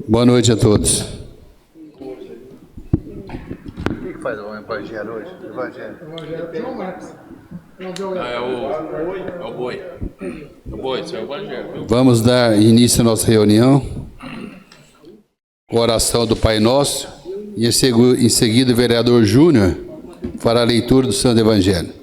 Boa noite a todos. O que faz o evangelho hoje? Evangelho é João Marcos. É o boi. O boi, isso é o evangelho. Vamos dar início à nossa reunião. Oração do Pai Nosso. E em seguida o vereador Júnior fará a leitura do Santo Evangelho.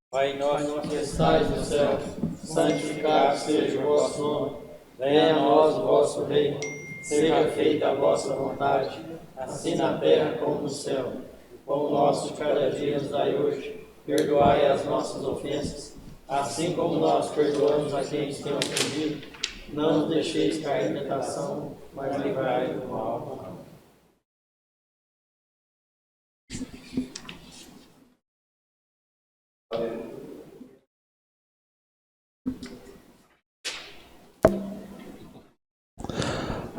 Pai nosso que estais no céu, santificado seja o vosso nome. Venha a nós o vosso reino. Seja feita a vossa vontade, assim na terra como no céu. O pão nosso de cada dia nos dai hoje. Perdoai as nossas ofensas, assim como nós perdoamos a quem nos tem ofendido. Não nos deixeis cair em tentação, mas livrai do mal.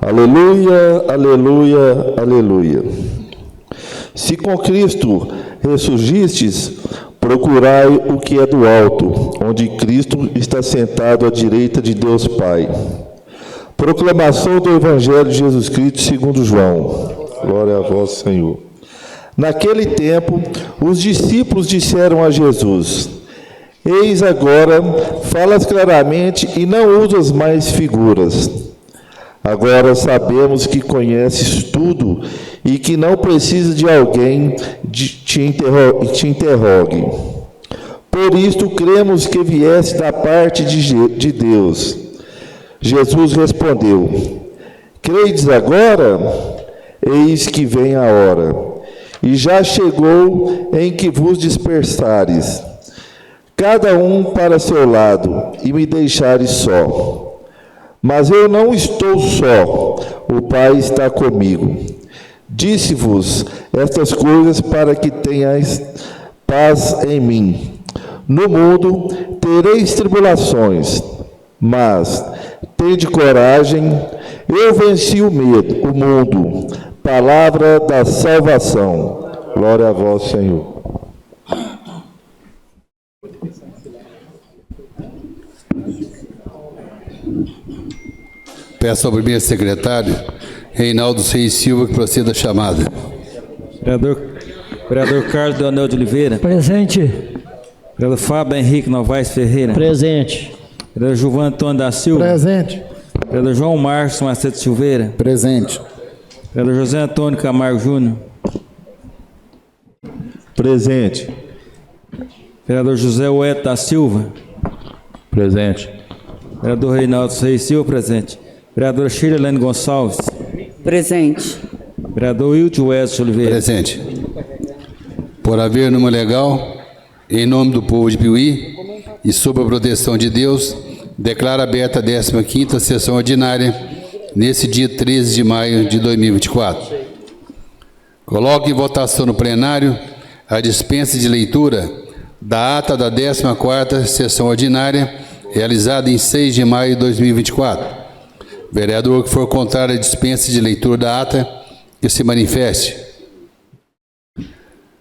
Aleluia, aleluia, aleluia. Se com Cristo ressurgistes, procurai o que é do alto, onde Cristo está sentado à direita de Deus Pai. Proclamação do Evangelho de Jesus Cristo segundo João. Glória a vós, Senhor. Naquele tempo, os discípulos disseram a Jesus: Eis agora, falas claramente e não usas mais figuras. Agora sabemos que conheces tudo e que não precisas de alguém te interrogue. Por isto cremos que vieste da parte de Deus. Jesus respondeu: Credes agora? Eis que vem a hora, e já chegou em que vos dispersares, cada um para seu lado, e me deixares só. Mas eu não estou só, o Pai está comigo. Disse-vos estas coisas para que tenhais paz em mim. No mundo tereis tribulações, mas tende coragem, eu venci o mundo. Palavra da salvação. Glória a vós, Senhor. Peço ao primeiro secretário, Reinaldo Reis Silva, que proceda a chamada. Vereador Carlos Leonel de Oliveira. Presente. Vereador Fábio Henrique Novaes Ferreira. Presente. Vereador Gilvan Antônio da Silva. Presente. Vereador João Marcos Macedo Silveira. Presente. Vereador José Antônio Camargo Júnior. Presente. Vereador José Ueto da Silva. Presente. Vereador Reinaldo Reis Silva, presente. Vereadora Sheila Helene Gonçalves. Presente. Vereador Wilton Wesley Oliveira. Presente. Por haver número legal, em nome do povo de Piuí e sob a proteção de Deus, declaro aberta a 15ª sessão ordinária, nesse dia 13 de maio de 2024. Coloco em votação no plenário a dispensa de leitura da ata da 14ª sessão ordinária, realizada em 6 de maio de 2024. Vereador que for contrário à dispensa de leitura da ata, que se manifeste.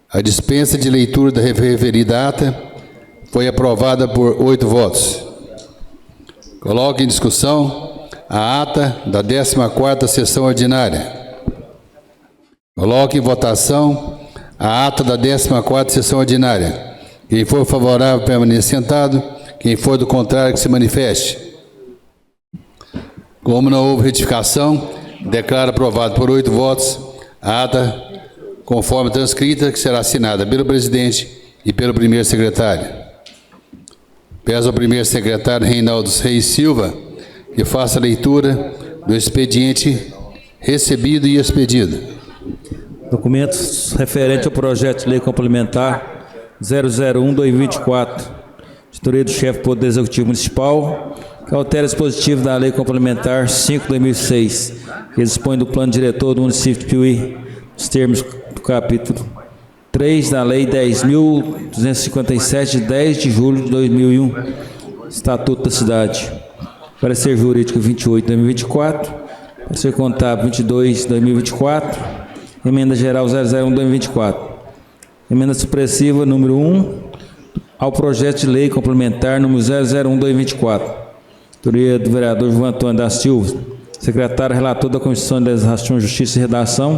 A dispensa de leitura da referida ata foi aprovada por 8 votos. Coloco em discussão a ata da 14ª sessão ordinária. Coloco em votação a ata da 14ª sessão ordinária. Quem for favorável, permaneça sentado. Quem for do contrário, que se manifeste. Como não houve retificação, declaro aprovado por 8 votos a ata conforme transcrita, que será assinada pelo presidente e pelo primeiro secretário. Peço ao primeiro secretário Reinaldo Reis Silva que faça a leitura do expediente recebido e expedido. Documentos referentes ao projeto de lei complementar 001/2024, editoria do chefe do Poder Executivo Municipal, que altera o dispositivo da Lei Complementar 5/2006, que dispõe do plano diretor do município de Piuí, nos termos do capítulo 3 da Lei 10.257, de 10 de julho de 2001, Estatuto da Cidade. Parecer jurídico 28/2024, parecer contábil 22/2024, emenda geral 001/2024. Emenda supressiva número 1 ao projeto de lei complementar número 001/2024. Autoria do vereador João Antônio da Silva. Secretário relator da Comissão de Legislação, Justiça e Redação.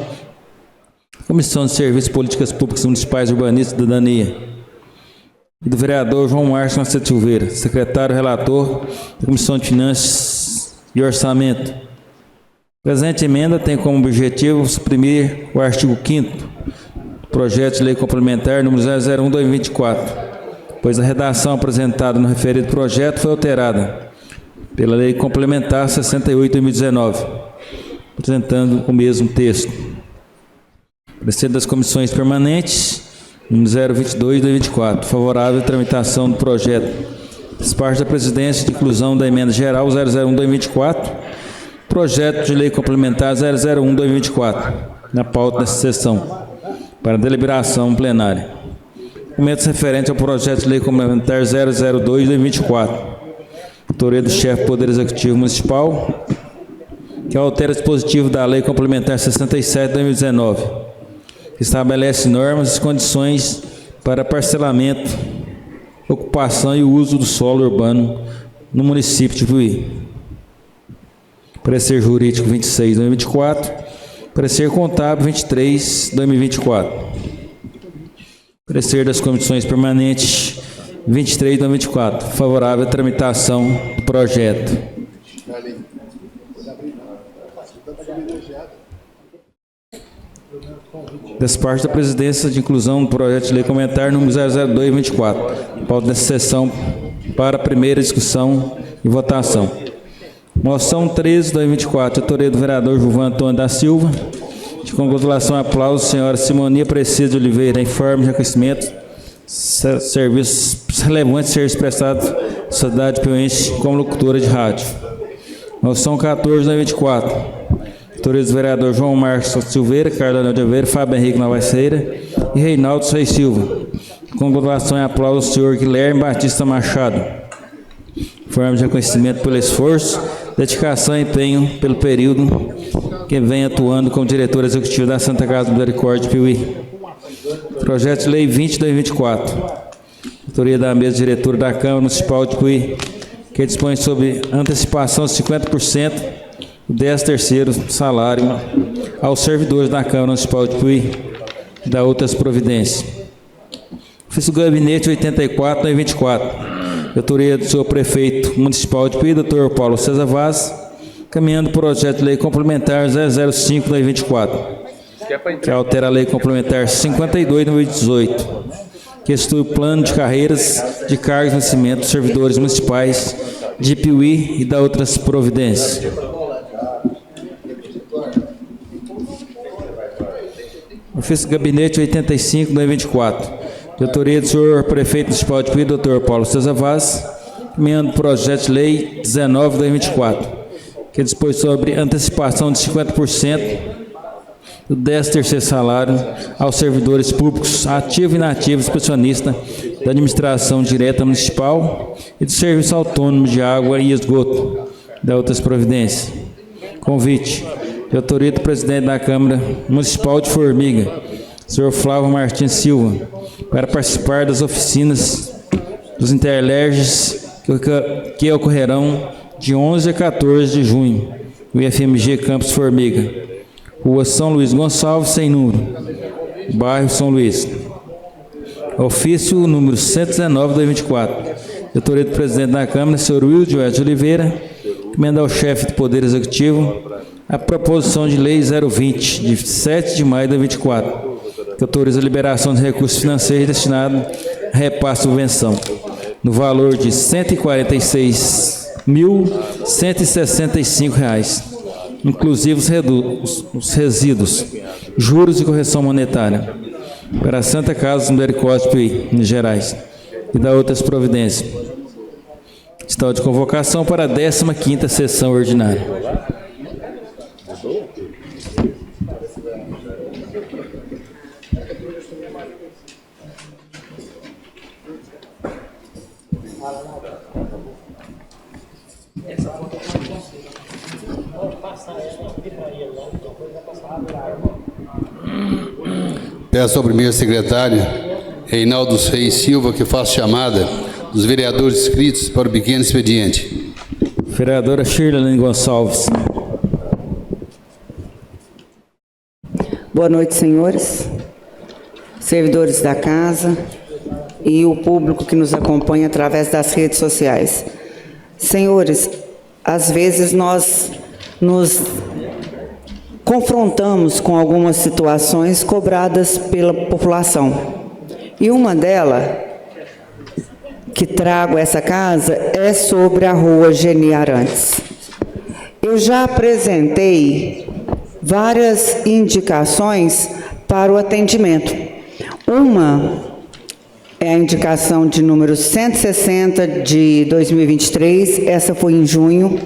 Comissão de Serviços e Políticas Públicas Municipais, Urbanismo e Cidadania. E do vereador João Márcio Nascimento Silveira. Secretário relator da Comissão de Finanças e Orçamento. Presente emenda tem como objetivo suprimir o artigo 5º do projeto de lei complementar número 001/2024, pois a redação apresentada no referido projeto foi alterada pela lei complementar 68/2019, apresentando o mesmo texto. Parecer das comissões permanentes número 022/2024, favorável à tramitação do projeto. Parte da presidência de inclusão da emenda geral 001/2024, projeto de lei complementar 001/2024, na pauta desta sessão, para deliberação plenária. Documentos referentes ao projeto de lei complementar 002/2024, autoria do chefe do Poder Executivo Municipal, que altera o dispositivo da lei complementar 67/2019, que estabelece normas e condições para parcelamento, ocupação e uso do solo urbano no município de Piuí. Parecer jurídico 26/2024, parecer contábil 23/2024. Parecer das comissões permanentes 23/2024, favorável à tramitação do projeto. Desparte da presidência de inclusão do projeto de lei complementar número 002/24, pauta dessa sessão para primeira discussão e votação. Moção 13/2024, autoria do vereador João Antônio da Silva. De congratulação e aplauso, senhora Simonia Precisa de Oliveira, informe de reconhecimento, serviços relevantes ser prestados à sociedade piauiense como locutora de rádio. Moção 14/2024, autoria do vereador João Marcos Silveira, Carlos de Oliveira, Fábio Henrique Novaceira e Reinaldo Reis Silva. De congratulação e aplauso ao senhor Guilherme Batista Machado. Forma de reconhecimento pelo esforço, dedicação e empenho pelo período que vem atuando como diretor executivo da Santa Casa do Misericórdia de Piuí. Projeto de lei 20/2024, autoria da mesa diretora da Câmara Municipal de Piuí, que dispõe sobre antecipação de 50% do 13º salário aos servidores da Câmara Municipal de Piuí e da outras providências. Ofício do Gabinete 84/2024, autoria do senhor prefeito municipal de Piuí, Dr. Paulo César Vaz, caminhando o projeto de lei complementar 005/2024, que altera a lei complementar 52/2018, que institui o plano de carreiras de cargos e vencimento dos servidores municipais de Piuí e da outras providências. Ofício do Gabinete 85/2024, de autoria do senhor prefeito municipal de Piuí, Dr. Paulo César Vaz, caminhando o projeto de lei 19/2024, que dispõe sobre antecipação de 50% do 13º salário aos servidores públicos ativos e inativos pensionistas da administração direta municipal e do serviço autônomo de água e esgoto, da outras providências. Convite de autoria do presidente da Câmara Municipal de Formiga, senhor Flávio Martins Silva, para participar das oficinas dos Interlerges que ocorrerão de 11 a 14 de junho, no IFMG Campus Formiga, Rua São Luís Gonçalves, sem número, bairro São Luís. Ofício número 119/2024, de autoria do presidente da Câmara, senhor Wilson de Oliveira, emenda ao chefe do Poder Executivo a proposição de lei 020, de 7 de maio de 2024, que autoriza a liberação de recursos financeiros destinados a repasse de subvenção, no valor de R$ 146.165, inclusive os resíduos, juros e correção monetária, para a Santa Casa do Misericórdia de Piuí, Minas Gerais, e da outras providências. Estado de convocação para a 15ª sessão ordinária. Peço ao primeiro secretário, Reinaldo Reis Silva, que faça chamada dos vereadores inscritos para o pequeno expediente. Vereadora Shirley Gonçalves. Boa noite, senhores, servidores da casa e o público que nos acompanha através das redes sociais. Senhores, às vezes nós nos confrontamos com algumas situações cobradas pela população. E uma delas, que trago a essa casa, é sobre a rua Geni Arantes. Eu já apresentei várias indicações para o atendimento. Uma é a indicação de número 160 de 2023, essa foi em junho.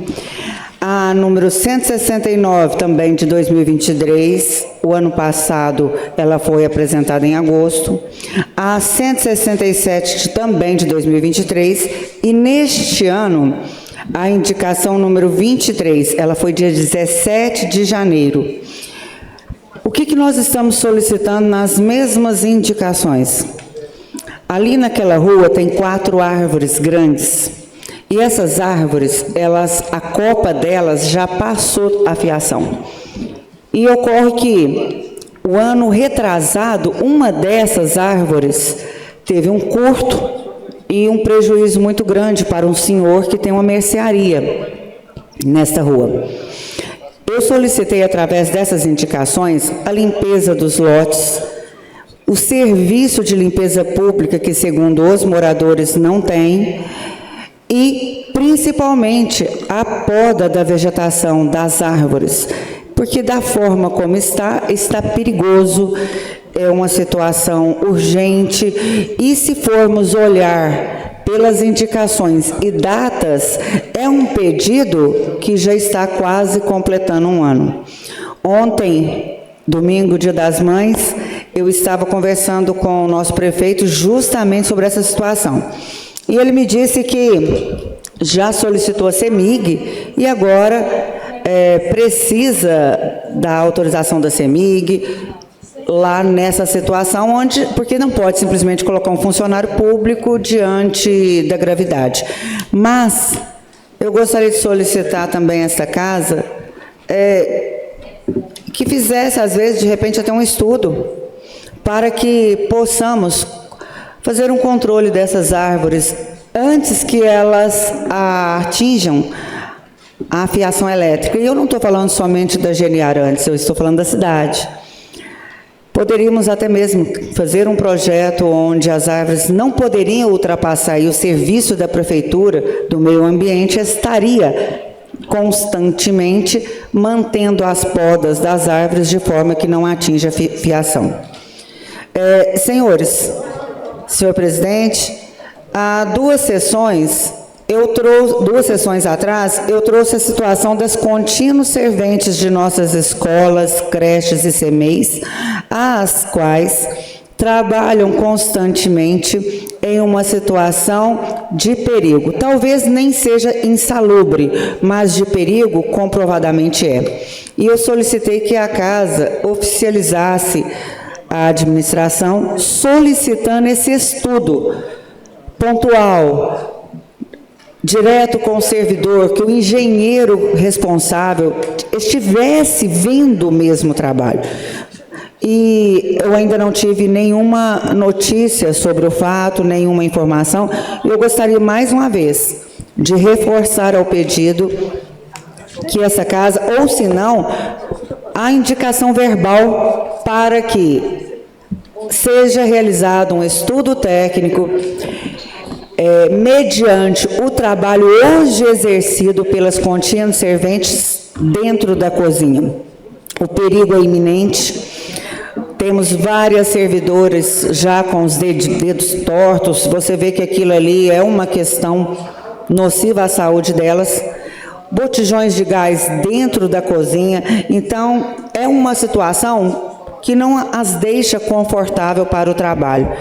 A número 169 também de 2023, o ano passado ela foi apresentada em agosto. A 167 também de 2023 e neste ano a indicação número 23, ela foi dia 17 de janeiro. O que nós estamos solicitando nas mesmas indicações? Ali naquela rua tem 4 árvores grandes. E essas árvores, a copa delas já passou a fiação. E ocorre que, o ano retrasado, uma dessas árvores teve um curto e um prejuízo muito grande para um senhor que tem uma mercearia nesta rua. Eu solicitei, através dessas indicações, a limpeza dos lotes, o serviço de limpeza pública, que, segundo os moradores, não tem, e, principalmente, a poda da vegetação das árvores, porque, da forma como está perigoso, é uma situação urgente, e se formos olhar pelas indicações e datas, é um pedido que já está quase completando um ano. Ontem, domingo, Dia das Mães, eu estava conversando com o nosso prefeito justamente sobre essa situação. E ele me disse que já solicitou a CEMIG e agora precisa da autorização da CEMIG lá nessa situação, porque não pode simplesmente colocar um funcionário público diante da gravidade. Mas eu gostaria de solicitar também a esta casa que fizesse, às vezes, de repente, até um estudo para que possamos fazer um controle dessas árvores antes que elas atinjam a fiação elétrica. E eu não estou falando somente da Geni Arantes, eu estou falando da cidade. Poderíamos até mesmo fazer um projeto onde as árvores não poderiam ultrapassar e o serviço da Prefeitura do Meio Ambiente estaria constantemente mantendo as podas das árvores de forma que não atinja a fiação. Senhores, senhor presidente, há 2 sessões atrás, eu trouxe a situação das contínuos serventes de nossas escolas, creches e CMEIs, as quais trabalham constantemente em uma situação de perigo. Talvez nem seja insalubre, mas de perigo comprovadamente é. E eu solicitei que a casa oficializasse a administração solicitando esse estudo pontual, direto com o servidor, que o engenheiro responsável estivesse vendo o mesmo trabalho. E eu ainda não tive nenhuma notícia sobre o fato, nenhuma informação. Eu gostaria, mais uma vez, de reforçar ao pedido que essa casa, ou se não, a indicação verbal para que seja realizado um estudo técnico mediante o trabalho hoje exercido pelas contínuas serventes dentro da cozinha. O perigo é iminente. Temos várias servidoras já com os dedos tortos. Você vê que aquilo ali é uma questão nociva à saúde delas. Botijões de gás dentro da cozinha. Então, é uma situação que não as deixa confortável para o trabalho.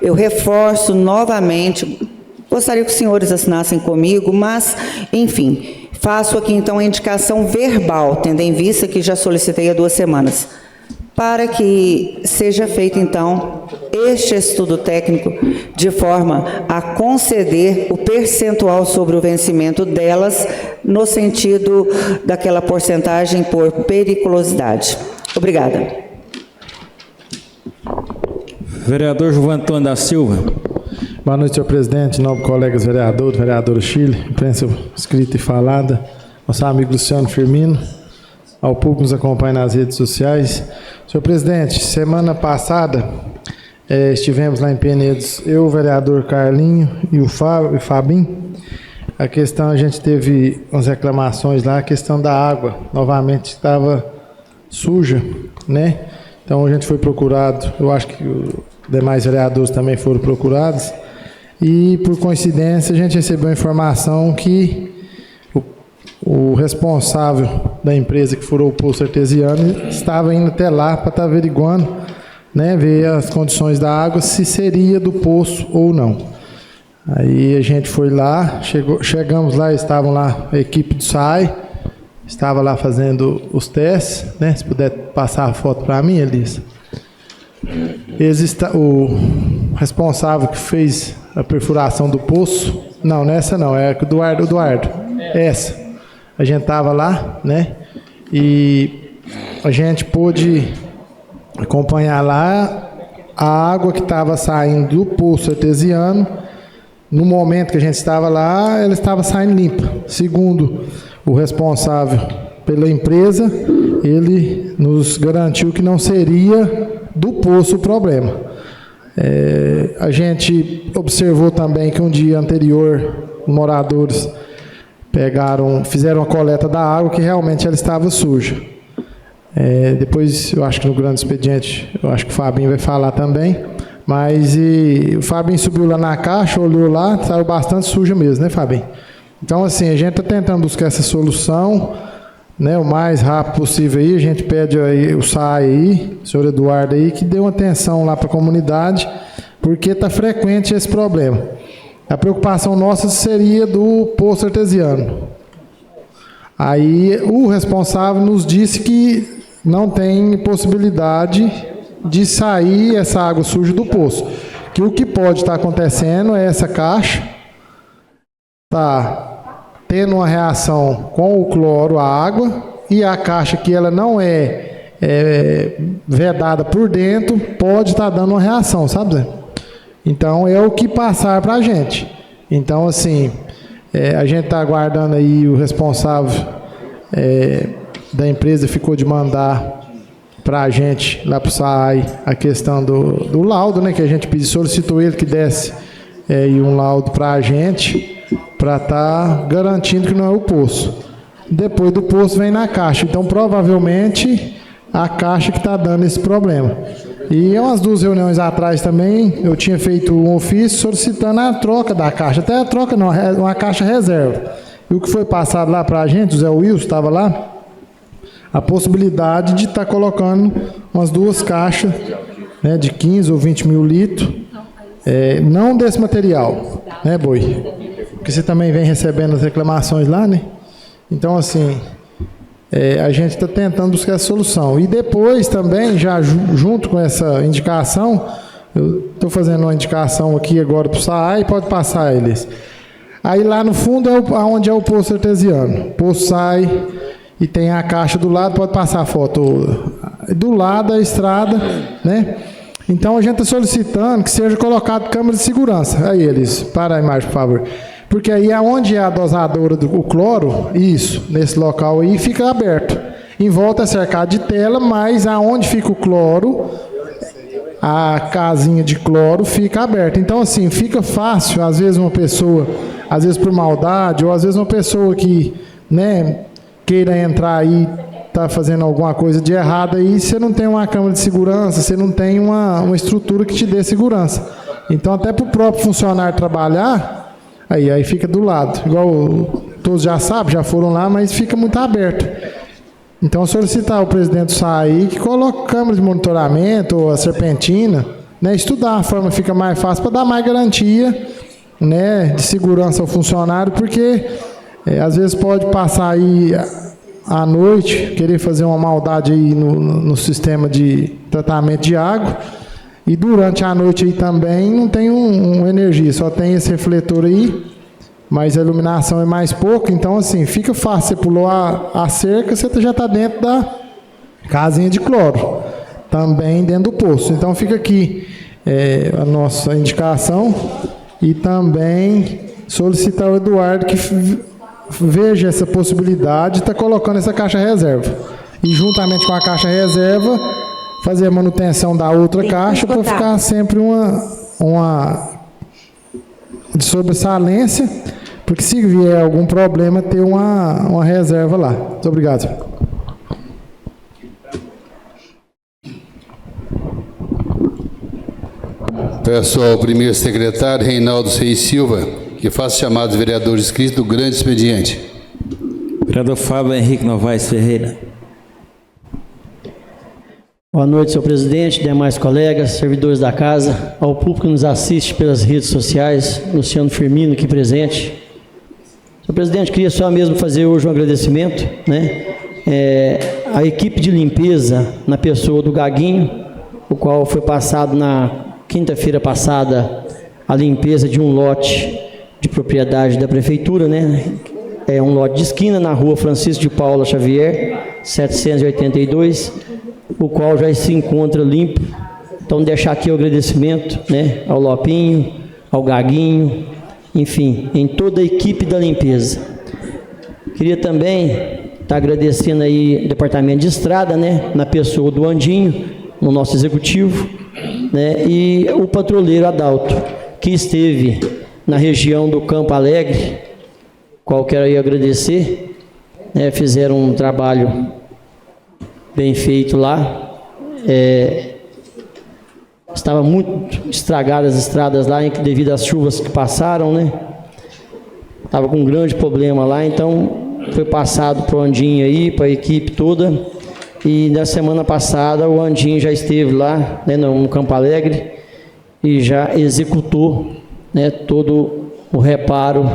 Eu reforço novamente, gostaria que os senhores assinassem comigo, mas, enfim, faço aqui então a indicação verbal, tendo em vista que já solicitei há 2 semanas. para que seja feito, então, este estudo técnico de forma a conceder o percentual sobre o vencimento delas no sentido daquela porcentagem por periculosidade. Obrigada. Vereador João Antônio da Silva. Boa noite, senhor presidente, nobres colegas vereadores, vereadora Chile, imprensa escrita e falada, nosso amigo Luciano Firmino, ao público que nos acompanha nas redes sociais. Senhor presidente, semana passada estivemos lá em Penedos, eu, o vereador Carlinho e o Fabinho. A questão, a gente teve umas reclamações lá, a questão da água, novamente estava suja, né? Então a gente foi procurado, eu acho que os demais vereadores também foram procurados, e por coincidência a gente recebeu a informação que o responsável da empresa que furou o poço artesiano estava indo até lá para estar averiguando, né, ver as condições da água, se seria do poço ou não. Aí a gente foi lá, chegamos lá, estavam lá a equipe do SAI, estava lá fazendo os testes, né, se puder passar a foto para mim, Elisa. O responsável que fez a perfuração do poço, não, nessa não, é do Eduardo, essa. A gente estava lá, né? E a gente pôde acompanhar lá a água que estava saindo do poço artesiano. No momento que a gente estava lá, ela estava saindo limpa. Segundo o responsável pela empresa, ele nos garantiu que não seria do poço o problema. A gente observou também que um dia anterior, moradores fizeram a coleta da água, que realmente ela estava suja. Depois, eu acho que no grande expediente, eu acho que o Fabinho vai falar também, mas o Fabinho subiu lá na caixa, olhou lá, saiu bastante suja mesmo, né, Fabinho? Então, assim, a gente está tentando buscar essa solução, né, o mais rápido possível aí. A gente pede aí o SAI aí, o senhor Eduardo aí, que dê uma atenção lá para a comunidade, porque está frequente esse problema. A preocupação nossa seria do poço artesiano. Aí o responsável nos disse que não tem possibilidade de sair essa água suja do poço. Que o que pode estar acontecendo é essa caixa está tendo uma reação com o cloro, a água, e a caixa que ela não é vedada por dentro, pode estar dando uma reação, sabe, Zé? Então, é o que passar para a gente. Então, assim, a gente está aguardando aí o responsável da empresa, ficou de mandar para a gente, lá para o SAI, a questão do laudo, né, que a gente pediu, solicitou ele que desse um laudo para a gente, para estar garantindo que não é o poço. Depois do poço vem na caixa. Então, provavelmente, a caixa que está dando esse problema. E umas 2 reuniões atrás também, eu tinha feito um ofício solicitando a troca da caixa. Até a troca não, uma caixa reserva. E o que foi passado lá para a gente, o Zé Wilson estava lá, a possibilidade de estar colocando umas 2 caixas, né, de 15 ou 20 mil litros, não desse material, né, Boi? Porque você também vem recebendo as reclamações lá, né? Então, assim, a gente está tentando buscar a solução. E depois também, já junto com essa indicação, eu estou fazendo uma indicação aqui agora para o SAI, pode passar eles. Aí lá no fundo é onde é o poço artesiano. O poço sai e tem a caixa do lado, pode passar a foto. Do lado da estrada, né? Então a gente está solicitando que seja colocado câmera de segurança. Aí eles, para a imagem, por favor. Porque aí aonde é a dosadora do cloro, isso, nesse local aí, fica aberto. Em volta é cercado de tela, mas aonde fica o cloro, a casinha de cloro fica aberta. Então, assim, fica fácil, às vezes uma pessoa, às vezes por maldade, ou às vezes uma pessoa que, né, queira entrar aí, tá fazendo alguma coisa de errado aí, você não tem uma câmera de segurança, você não tem uma estrutura que te dê segurança. Então, até para o próprio funcionário trabalhar, aí fica do lado. Igual todos já sabem, já foram lá, mas fica muito aberto. Então, solicitar ao presidente do SAI que coloque câmera de monitoramento, ou a serpentina, né, estudar a forma fica mais fácil para dar mais garantia, né, de segurança ao funcionário, porque às vezes pode passar aí à noite, querer fazer uma maldade aí no sistema de tratamento de água. E durante a noite aí também não tem uma energia, só tem esse refletor aí, mas a iluminação é mais pouco, então assim, fica fácil, você pulou a cerca, você já está dentro da casinha de cloro, também dentro do poço. Então fica aqui a nossa indicação e também solicitar ao Eduardo que veja essa possibilidade de estar colocando essa caixa reserva. E juntamente com a caixa reserva, fazer a manutenção da outra caixa para ficar sempre uma de sobressalência, porque se vier algum problema, ter uma reserva lá. Muito obrigado. Peço ao primeiro secretário, Reinaldo Reis Silva, que faça chamar os vereadores inscritos do grande expediente. Vereador Fábio Henrique Novaes Ferreira. Boa noite, senhor presidente, demais colegas, servidores da casa, ao público que nos assiste pelas redes sociais, Luciano Firmino aqui presente. Senhor presidente, queria só mesmo fazer hoje um agradecimento, né? A equipe de limpeza, na pessoa do Gaguinho, o qual foi passado na quinta-feira passada a limpeza de um lote de propriedade da prefeitura, né? É um lote de esquina na rua Francisco de Paula Xavier, 782, o qual já se encontra limpo. Então, deixar aqui o agradecimento, né, ao Lopinho, ao Gaguinho, enfim, em toda a equipe da limpeza. Queria também estar agradecendo aí o departamento de estrada, né, na pessoa do Andinho, no nosso executivo, né, e o patrulheiro Adalto, que esteve na região do Campo Alegre, qual quero aí agradecer, né, fizeram um trabalho bem feito lá. Estava muito estragadas as estradas lá, devido às chuvas que passaram, né? Estava com um grande problema lá, então foi passado para o Andinho aí, para a equipe toda. E na semana passada o Andinho já esteve lá, né, no Campo Alegre, e já executou, né, todo o reparo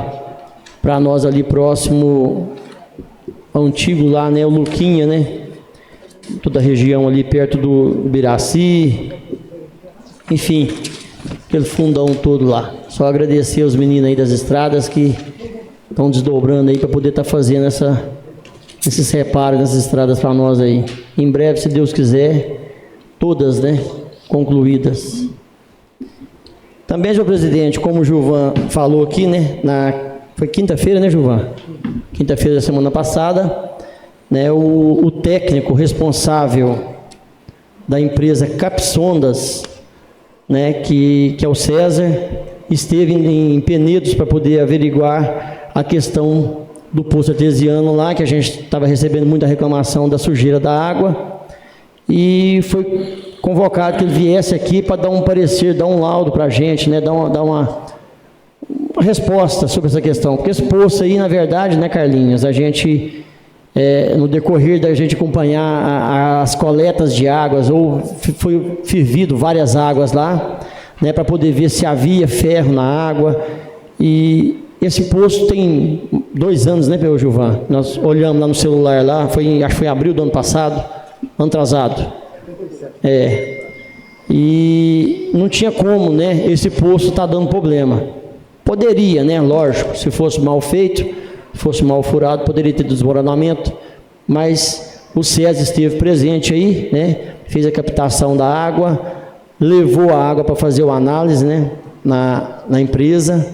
para nós ali próximo ao antigo lá, né, o Luquinha, né? Toda a região ali perto do Biraci, enfim, aquele fundão todo lá. Só agradecer aos meninos aí das estradas que estão desdobrando aí para poder estar fazendo esses reparos nessas estradas para nós aí. Em breve, se Deus quiser, todas, né, concluídas. Também, senhor presidente, como o Gilvan falou aqui, né, foi quinta-feira, né, Gilvan? Quinta-feira da semana passada, né, o técnico responsável da empresa Capsondas, né, que é o César, esteve em Penedos para poder averiguar a questão do poço artesiano lá, que a gente estava recebendo muita reclamação da sujeira da água, e foi convocado que ele viesse aqui para dar um parecer, dar um laudo para a gente, né, dar uma resposta sobre essa questão, porque esse poço aí, na verdade, né, Carlinhos, a gente... no decorrer da gente acompanhar as coletas de águas, ou foi fervido várias águas lá, né, para poder ver se havia ferro na água. E esse poço tem 2 anos, né, Pedro Gilvan? Nós olhamos lá no celular, lá, acho que foi em abril do ano passado, ano atrasado. E não tinha como, né, esse poço está dando problema. Poderia, né, lógico, se fosse mal feito, fosse mal furado, poderia ter desmoronamento, mas o César esteve presente aí, né, fez a captação da água, levou a água para fazer a análise, né, na empresa,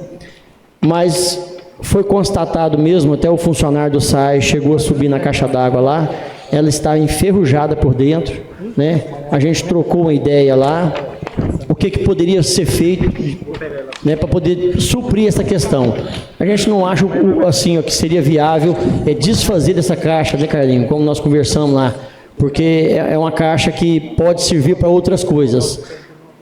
mas foi constatado mesmo, até o funcionário do SAI chegou a subir na caixa d'água lá, ela está enferrujada por dentro, né, a gente trocou uma ideia lá, o que poderia ser feito, né, para poder suprir essa questão. A gente não acha assim, que seria viável desfazer dessa caixa, né, Carlinhos, como nós conversamos lá, porque é uma caixa que pode servir para outras coisas.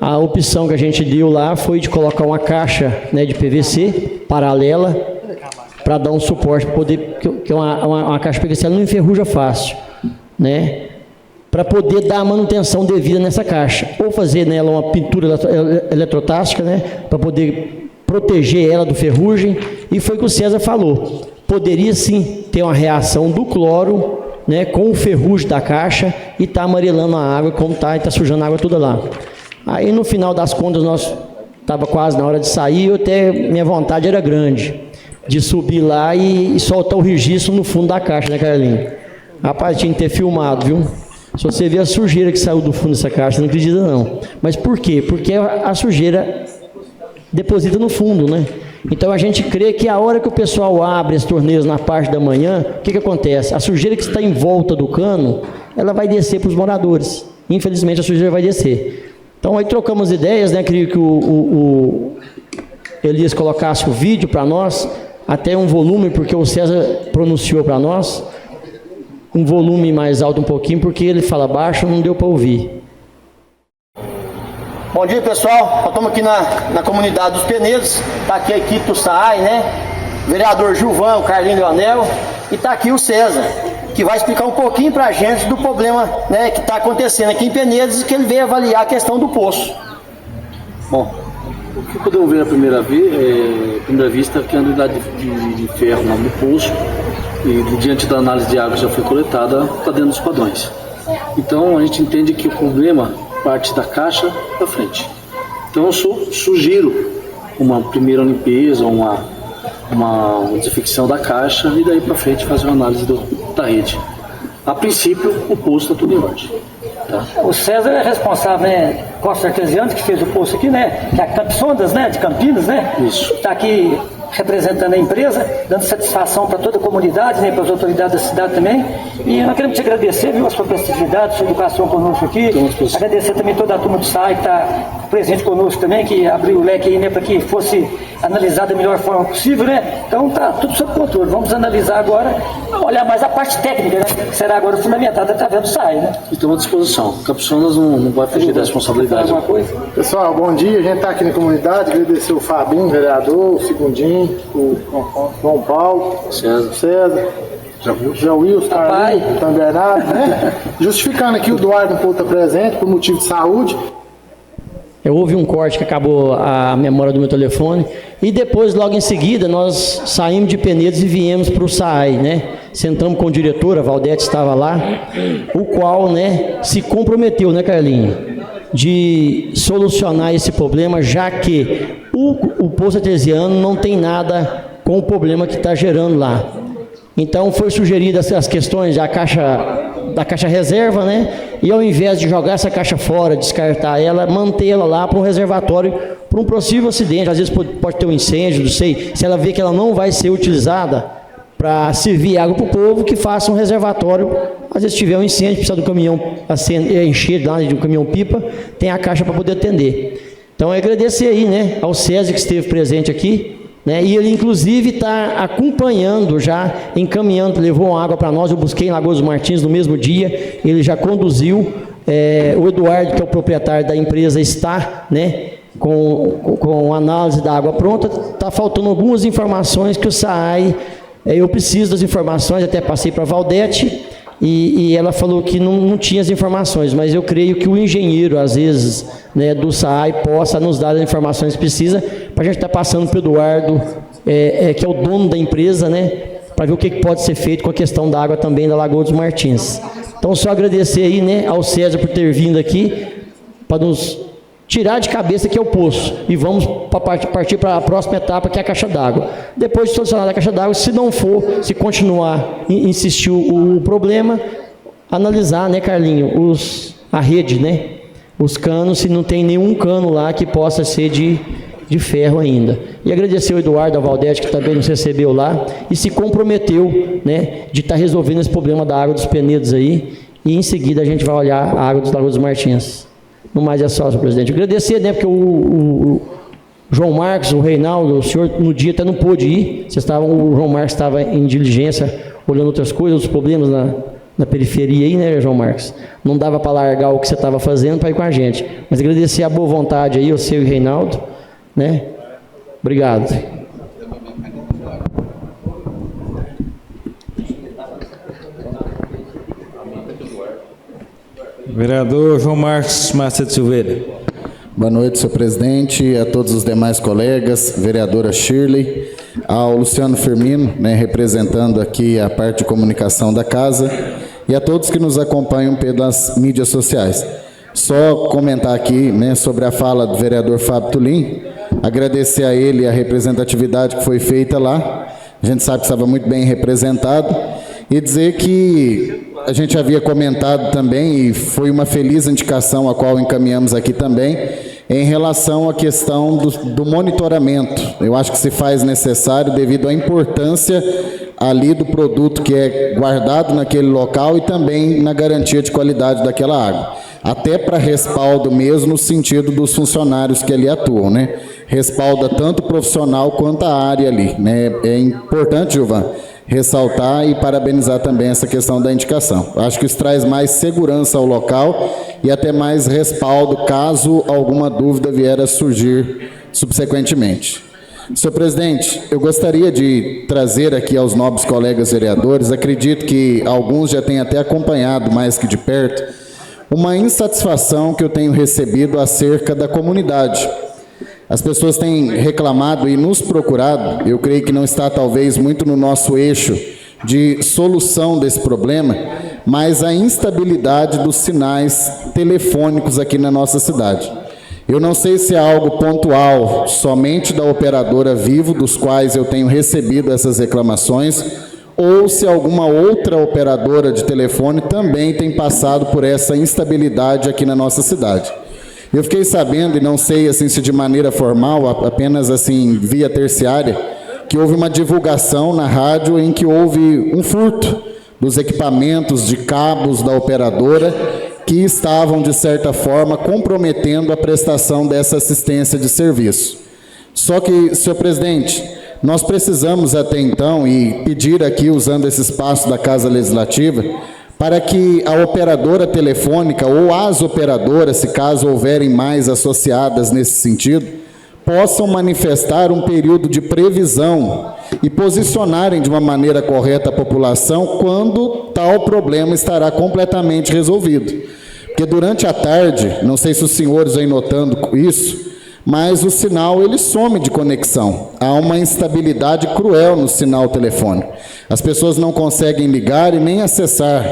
A opção que a gente deu lá foi de colocar uma caixa, né, de PVC paralela para dar um suporte, para poder, que uma caixa de PVC ela não enferruja fácil, né, para poder dar a manutenção devida nessa caixa, ou fazer nela uma pintura eletrotástica, né, para poder proteger ela do ferrugem. E foi o que o César falou, poderia sim ter uma reação do cloro né, com o ferrugem da caixa e está amarelando a água como está, e está sujando a água toda lá. Aí no final das contas nós estava quase na hora de sair, minha vontade era grande de subir lá e soltar o registro no fundo da caixa, né, Carlinhos? Rapaz, tinha que ter filmado, viu? Se você ver a sujeira que saiu do fundo dessa caixa, você não acredita não. Mas por quê? Porque a sujeira deposita no fundo, né? Então a gente crê que a hora que o pessoal abre as torneiras na parte da manhã, o que acontece? A sujeira que está em volta do cano, ela vai descer para os moradores. Infelizmente a sujeira vai descer. Então aí trocamos ideias, né? Queria que o Elias colocasse o vídeo para nós, até um volume, porque o César pronunciou para nós, um volume mais alto um pouquinho, porque ele fala baixo, não deu para ouvir. Bom dia, pessoal. Nós estamos aqui na comunidade dos Penedos. Está aqui a equipe do SAAI, né? Vereador Gilvan, o Carlinhos Leonel, e está aqui o César, que vai explicar um pouquinho para a gente do problema, né, que está acontecendo aqui em Penedos e que ele veio avaliar a questão do poço. Bom, o que podemos ver à primeira vista é que a unidade de ferro no poço, e diante da análise de água que já foi coletada, está dentro dos padrões. Então a gente entende que o problema parte da caixa para frente. Então eu sugiro uma primeira limpeza, uma desinfecção da caixa e daí para frente fazer uma análise da rede. A princípio o poço está tudo em ordem. Tá? O César é responsável, né? Costa Artesiano, que fez o poço aqui, né? Que é a Campsondas, né? De Campinas, né? Isso. Está aqui representando a empresa, dando satisfação para toda a comunidade, né, para as autoridades da cidade também. E nós queremos te agradecer, viu, a sua prestatividade, a sua educação conosco aqui. Agradecer também toda a turma do SAAI que está presente conosco também, que abriu o leque aí, né, para que fosse analisado da melhor forma possível, né? Então tá tudo sob controle. Vamos analisar agora, olhar mais a parte técnica, né, que será agora fundamentada através do SAAI, né? Estamos à disposição. Campsondas não vai fugir da responsabilidade. Alguma coisa? Pessoal, bom dia. A gente está aqui na comunidade. Agradecer o Fabinho, vereador, o Segundinho, o João Paulo, César, Wilson, Carlinhos, o Bernardo, né? Justificando aqui, o Eduardo não pôde estar presente por motivo de saúde. Houve um corte que acabou a memória do meu telefone e depois, logo em seguida, nós saímos de Penedos e viemos para o SAAI, né? Sentamos com o diretor, a Valdete estava lá, o qual, né, se comprometeu, né, Carlinhos, de solucionar esse problema, já que o poço artesiano não tem nada com o problema que está gerando lá. Então foi sugerida as questões da caixa reserva, né? E ao invés de jogar essa caixa fora, descartar ela, mantê-la lá para um reservatório, para um possível acidente. Às vezes pode ter um incêndio, não sei. Se ela vê que ela não vai ser utilizada para servir água para o povo, que faça um reservatório. Às vezes tiver um incêndio, precisa do caminhão encher lá de um caminhão pipa, tem a caixa para poder atender. Então é agradecer aí, né, ao César que esteve presente aqui, né, e ele inclusive está acompanhando já, encaminhando, levou água para nós. Eu busquei em Lagoa dos Martins no mesmo dia, ele já conduziu. O Eduardo, que é o proprietário da empresa, está, né, com análise da água pronta. Está faltando algumas informações que o SAAI, eu preciso das informações, até passei para a Valdete, e ela falou que não tinha as informações, mas eu creio que o engenheiro, às vezes, né, do SAAI, possa nos dar as informações que precisa, para a gente estar passando para o Eduardo, que é o dono da empresa, né, para ver o que pode ser feito com a questão da água também da Lagoa dos Martins. Então, só agradecer aí, né, ao César por ter vindo aqui, para nos tirar de cabeça que é o poço, e vamos partir para a próxima etapa, que é a caixa d'água. Depois de solucionar a caixa d'água, se não for, se continuar, insistir o problema, analisar, né, Carlinho, a rede, né, os canos, se não tem nenhum cano lá que possa ser de ferro ainda. E agradecer ao Eduardo, a Valdete, que também nos recebeu lá, e se comprometeu, né, de estar resolvendo esse problema da água dos Penedos aí, e em seguida a gente vai olhar a água dos Lagoa dos Martins. No mais é só, senhor presidente. Agradecer, né, porque o João Marcos, o Reinaldo, o senhor no dia até não pôde ir. O João Marcos estava em diligência, olhando outras coisas, outros problemas na periferia aí, né, João Marcos? Não dava para largar o que você estava fazendo para ir com a gente. Mas agradecer a boa vontade aí, o seu e o Reinaldo, né? Obrigado. Vereador João Marcos Macedo Silveira. Boa noite, senhor presidente, e a todos os demais colegas, vereadora Shirley, ao Luciano Firmino, né, representando aqui a parte de comunicação da casa, e a todos que nos acompanham pelas mídias sociais. Só comentar aqui, né, sobre a fala do vereador Fábio Tulim, agradecer a ele a representatividade que foi feita lá, a gente sabe que estava muito bem representado, e dizer que a gente havia comentado também, e foi uma feliz indicação a qual encaminhamos aqui também, em relação à questão do monitoramento. Eu acho que se faz necessário devido à importância ali do produto que é guardado naquele local e também na garantia de qualidade daquela água. Até para respaldo mesmo no sentido dos funcionários que ali atuam, né? Respalda tanto o profissional quanto a área ali, né? É importante, Gilvan, ressaltar e parabenizar também essa questão da indicação. Acho que isso traz mais segurança ao local e até mais respaldo caso alguma dúvida vier a surgir subsequentemente. Senhor presidente, eu gostaria de trazer aqui aos nobres colegas vereadores, acredito que alguns já têm até acompanhado mais que de perto, uma insatisfação que eu tenho recebido acerca da comunidade. As pessoas têm reclamado e nos procurado, eu creio que não está talvez muito no nosso eixo de solução desse problema, mas a instabilidade dos sinais telefônicos aqui na nossa cidade. Eu não sei se é algo pontual, somente da operadora Vivo, dos quais eu tenho recebido essas reclamações, ou se alguma outra operadora de telefone também tem passado por essa instabilidade aqui na nossa cidade. Eu fiquei sabendo, e não sei assim, se de maneira formal, apenas assim via terciária, que houve uma divulgação na rádio em que houve um furto dos equipamentos de cabos da operadora que estavam, de certa forma, comprometendo a prestação dessa assistência de serviço. Só que, senhor presidente, nós precisamos até então, e pedir aqui, usando esse espaço da Casa Legislativa, para que a operadora telefônica ou as operadoras, se caso houverem mais associadas nesse sentido, possam manifestar um período de previsão e posicionarem de uma maneira correta a população quando tal problema estará completamente resolvido. Porque durante a tarde, não sei se os senhores vêm notando isso, mas o sinal ele some de conexão. Há uma instabilidade cruel no sinal telefônico. As pessoas não conseguem ligar e nem acessar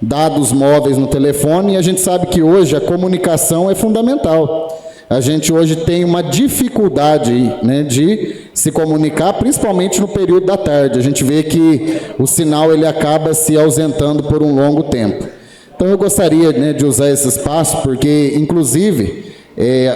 dados móveis no telefone, e a gente sabe que hoje a comunicação é fundamental. A gente hoje tem uma dificuldade, né, de se comunicar, principalmente no período da tarde. A gente vê que o sinal ele acaba se ausentando por um longo tempo. Então eu gostaria, né, de usar esse espaço, porque inclusive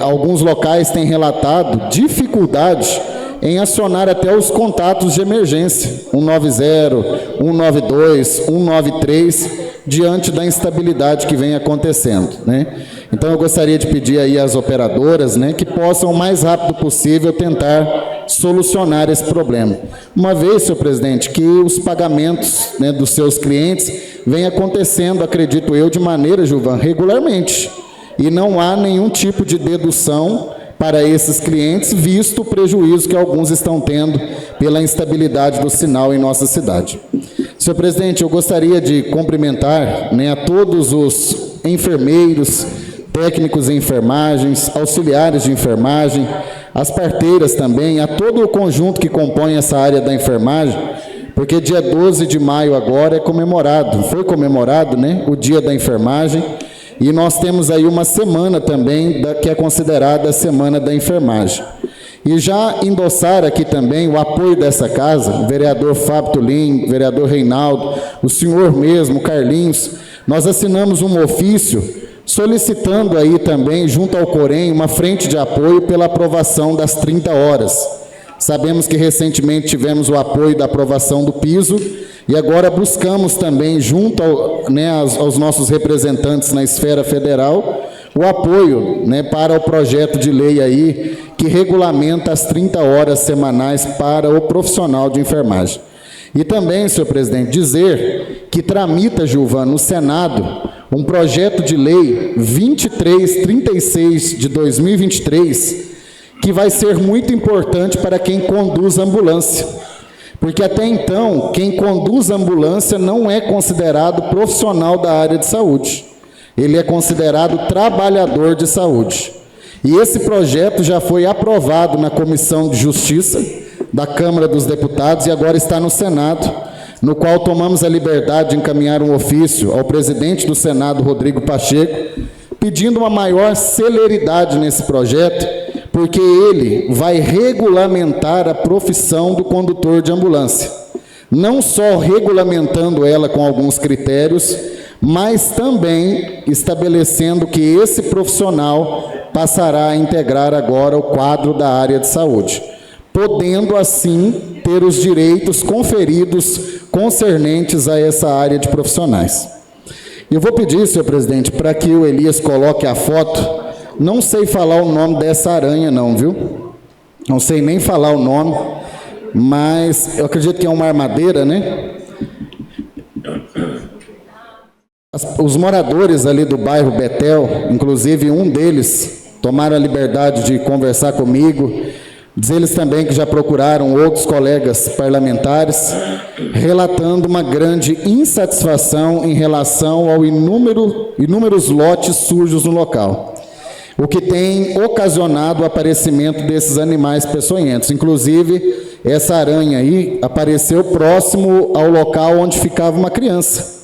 alguns locais têm relatado dificuldade em acionar até os contatos de emergência, 190, 192, 193, diante da instabilidade que vem acontecendo, né? Então eu gostaria de pedir aí às operadoras, né, que possam o mais rápido possível tentar solucionar esse problema. Uma vez, senhor presidente, que os pagamentos, né, dos seus clientes vêm acontecendo, acredito eu, de maneira, Gilvan, regularmente. E não há nenhum tipo de dedução para esses clientes, visto o prejuízo que alguns estão tendo pela instabilidade do sinal em nossa cidade. Senhor presidente, eu gostaria de cumprimentar, né, a todos os enfermeiros, técnicos em enfermagens, auxiliares de enfermagem, as parteiras também, a todo o conjunto que compõe essa área da enfermagem, porque dia 12 de maio agora foi comemorado, né, o Dia da Enfermagem, e nós temos aí uma semana também que é considerada a Semana da Enfermagem. E já endossar aqui também o apoio dessa casa, o vereador Fábio Tulim, o vereador Reinaldo, o senhor mesmo, Carlinhos, nós assinamos um ofício solicitando aí também, junto ao Corém, uma frente de apoio pela aprovação das 30 horas. Sabemos que recentemente tivemos o apoio da aprovação do piso e agora buscamos também, junto aos nossos representantes na esfera federal, o apoio, né, para o projeto de lei aí que regulamenta as 30 horas semanais para o profissional de enfermagem. E também, senhor presidente, dizer que tramita, Gilvan, no Senado, um projeto de lei 2336 de 2023, que vai ser muito importante para quem conduz ambulância. Porque até então, quem conduz ambulância não é considerado profissional da área de saúde. Ele é considerado trabalhador de saúde. E esse projeto já foi aprovado na Comissão de Justiça da Câmara dos Deputados e agora está no Senado, no qual tomamos a liberdade de encaminhar um ofício ao presidente do Senado, Rodrigo Pacheco, pedindo uma maior celeridade nesse projeto, porque ele vai regulamentar a profissão do condutor de ambulância. Não só regulamentando ela com alguns critérios, mas também estabelecendo que esse profissional passará a integrar agora o quadro da área de saúde, podendo assim ter os direitos conferidos concernentes a essa área de profissionais. Eu vou pedir, senhor presidente, para que o Elias coloque a foto. Não sei falar o nome dessa aranha não, viu? Não sei nem falar o nome, mas eu acredito que é uma armadeira, né? Os moradores ali do bairro Betel, inclusive um deles, tomaram a liberdade de conversar comigo. Diz eles também que já procuraram outros colegas parlamentares, relatando uma grande insatisfação em relação ao inúmeros lotes sujos no local, o que tem ocasionado o aparecimento desses animais peçonhentos. Inclusive, essa aranha aí apareceu próximo ao local onde ficava uma criança.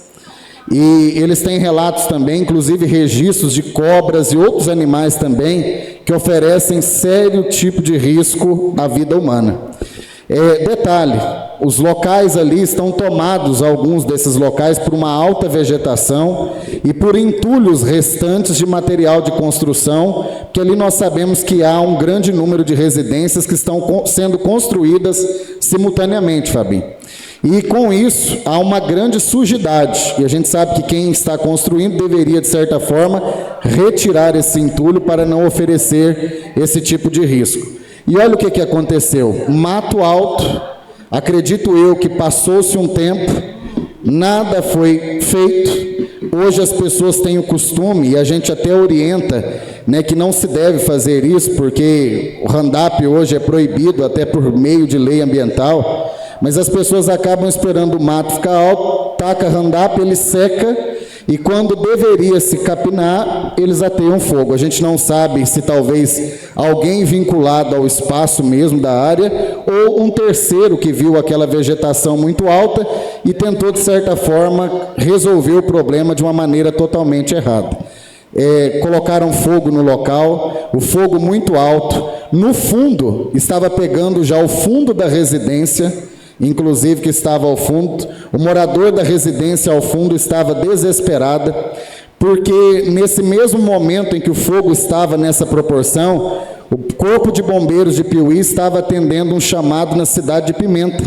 E eles têm relatos também, inclusive registros de cobras e outros animais também, que oferecem sério tipo de risco à vida humana. Detalhe, os locais ali estão tomados, alguns desses locais, por uma alta vegetação e por entulhos restantes de material de construção, que ali nós sabemos que há um grande número de residências que estão sendo construídas simultaneamente, Fabinho. E com isso, há uma grande sujidade, e a gente sabe que quem está construindo deveria, de certa forma, retirar esse entulho para não oferecer esse tipo de risco. E olha o que aconteceu, mato alto, acredito eu que passou-se um tempo, nada foi feito. Hoje as pessoas têm o costume, e a gente até orienta, né, que não se deve fazer isso, porque o handap hoje é proibido até por meio de lei ambiental, mas as pessoas acabam esperando o mato ficar alto, taca handap, ele seca, e quando deveria se capinar, eles ateiam fogo. A gente não sabe se talvez alguém vinculado ao espaço mesmo da área, ou um terceiro que viu aquela vegetação muito alta e tentou, de certa forma, resolver o problema de uma maneira totalmente errada. Colocaram fogo no local, o fogo muito alto, no fundo, estava pegando já o fundo da residência, inclusive que estava ao fundo, o morador da residência ao fundo estava desesperado, porque nesse mesmo momento em que o fogo estava nessa proporção, o Corpo de Bombeiros de Piuí estava atendendo um chamado na cidade de Pimenta,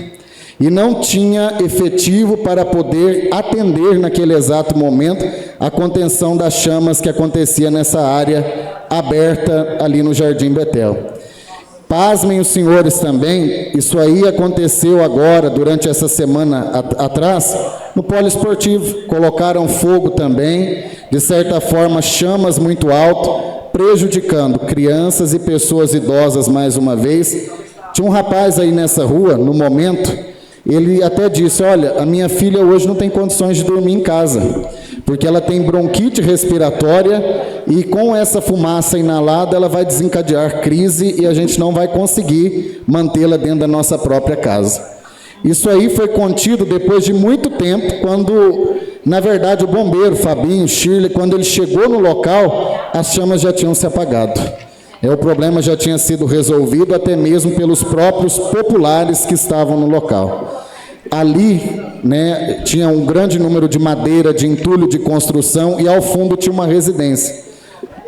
e não tinha efetivo para poder atender naquele exato momento a contenção das chamas que acontecia nessa área aberta ali no Jardim Betel. Pasmem os senhores também, isso aí aconteceu agora, durante essa semana atrás, no polo esportivo. Colocaram fogo também, de certa forma, chamas muito alto, prejudicando crianças e pessoas idosas mais uma vez. Tinha um rapaz aí nessa rua, no momento, ele até disse, olha, a minha filha hoje não tem condições de dormir em casa, porque ela tem bronquite respiratória e com essa fumaça inalada ela vai desencadear crise e a gente não vai conseguir mantê-la dentro da nossa própria casa. Isso aí foi contido depois de muito tempo, quando, na verdade, o bombeiro, Fabinho, Shirley, quando ele chegou no local, as chamas já tinham se apagado. O problema já tinha sido resolvido até mesmo pelos próprios populares que estavam no local. Ali, né, tinha um grande número de madeira, de entulho de construção, e ao fundo tinha uma residência.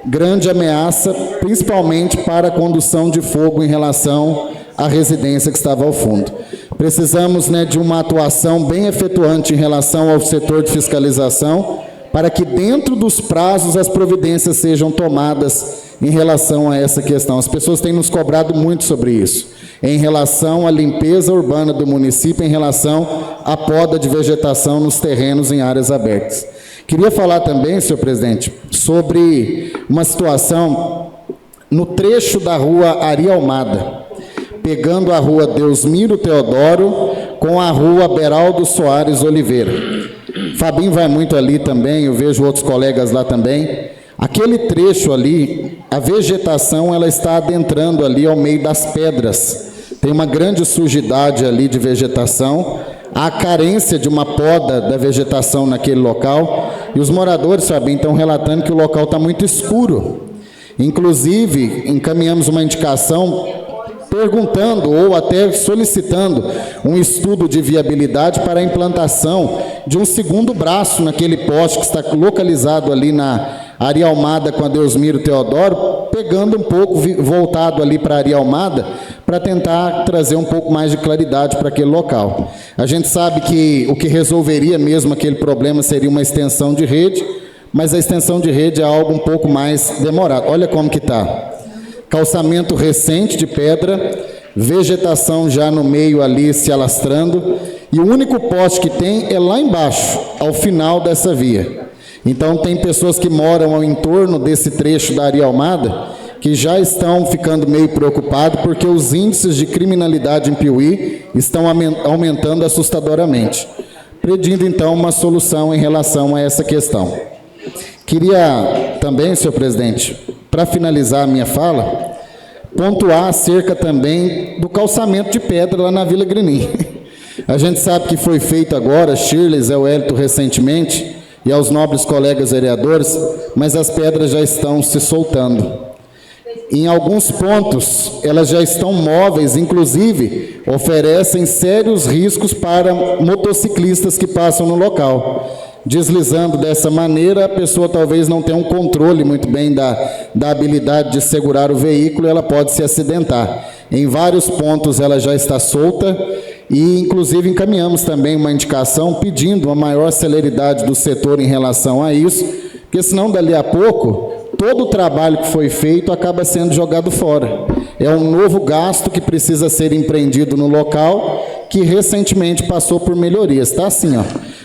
Grande ameaça, principalmente para a condução de fogo em relação à residência que estava ao fundo. Precisamos, né, de uma atuação bem efetuante em relação ao setor de fiscalização, para que dentro dos prazos as providências sejam tomadas em relação a essa questão. As pessoas têm nos cobrado muito sobre isso, em relação à limpeza urbana do município, em relação à poda de vegetação nos terrenos em áreas abertas. Queria falar também, senhor presidente, sobre uma situação no trecho da rua Ari Almada, pegando a rua Deusmiro Teodoro com a rua Beraldo Soares Oliveira. Fabinho vai muito ali também, eu vejo outros colegas lá também. Aquele trecho ali, a vegetação ela está adentrando ali ao meio das pedras. Tem uma grande sujidade ali de vegetação. há carência de uma poda da vegetação naquele local, e os moradores, Fabinho, estão relatando que o local está muito escuro. Inclusive, encaminhamos uma indicação perguntando ou até solicitando um estudo de viabilidade para a implantação de um segundo braço naquele poste que está localizado ali na Aria Almada com a Deusmiro Teodoro, pegando um pouco, voltado ali para a Aria Almada, para tentar trazer um pouco mais de claridade para aquele local. A gente sabe que o que resolveria mesmo aquele problema seria uma extensão de rede, mas a extensão de rede é algo um pouco mais demorado. Olha como que está. Calçamento recente de pedra, vegetação já no meio ali se alastrando, e o único poste que tem é lá embaixo, ao final dessa via. Então tem pessoas que moram ao entorno desse trecho da Aria Almada que já estão ficando meio preocupados porque os índices de criminalidade em Piuí estão aumentando assustadoramente, pedindo então uma solução em relação a essa questão. Queria também, senhor presidente, para finalizar a minha fala, pontuar acerca também do calçamento de pedra lá na Vila Grenin. A gente sabe que foi feito agora, Shirley, Zé Wellington recentemente, e aos nobres colegas vereadores, mas as pedras já estão se soltando. Em alguns pontos, elas já estão móveis, inclusive oferecem sérios riscos para motociclistas que passam no local. Deslizando dessa maneira, a pessoa talvez não tenha um controle muito bem da habilidade de segurar o veículo, ela pode se acidentar. Em vários pontos ela já está solta e, inclusive, encaminhamos também uma indicação pedindo uma maior celeridade do setor em relação a isso, porque senão, dali a pouco, todo o trabalho que foi feito acaba sendo jogado fora. É um novo gasto que precisa ser empreendido no local, que recentemente passou por melhorias. Está assim, ó.